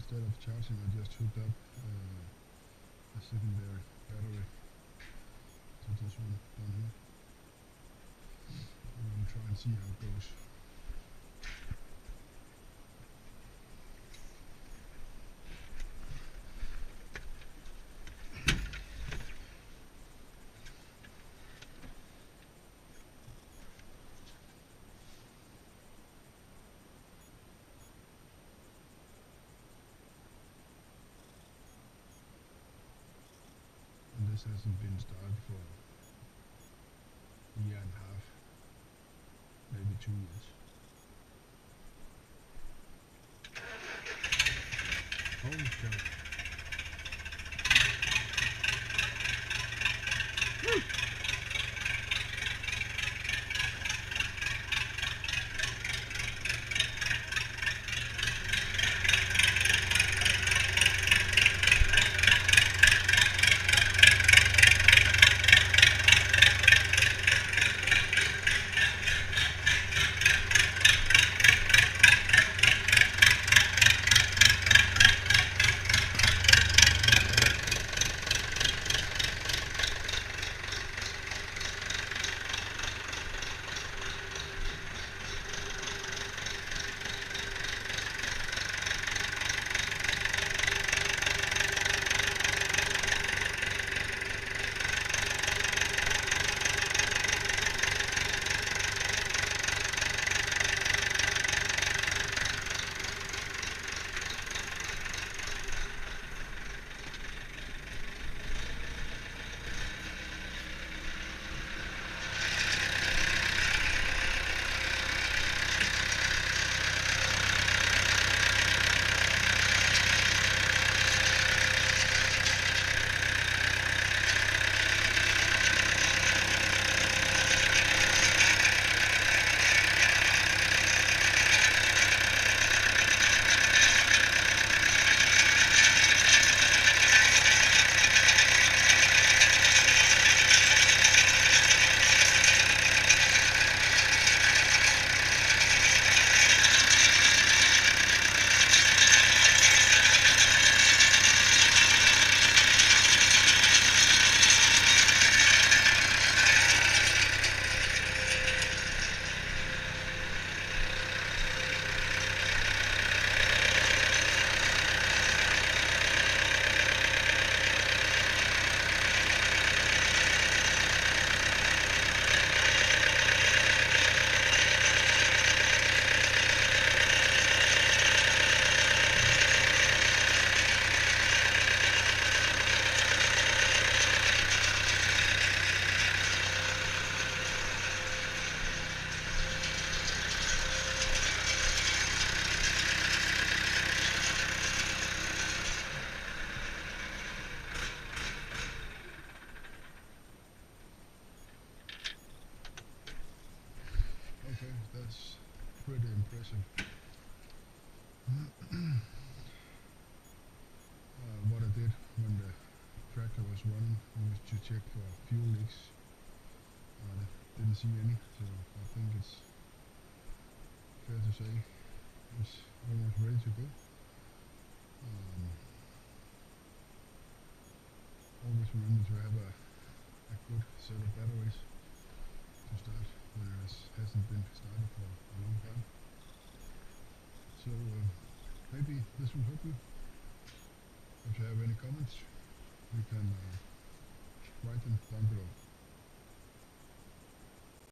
instead of charging I just hooked up a secondary battery to this one down here. And we'll try and see how it goes. And this hasn't been started for a year and a half, maybe 2 years. Holy cow. Okay, that's pretty impressive. What I did when the tractor was running was to check for fuel leaks. I didn't see any, so I think it's fair to say it's almost ready to go. Always remember to have a good set of batteries to start when it hasn't been started for a long time. So maybe this will help you. If you have any comments, you can write them down below.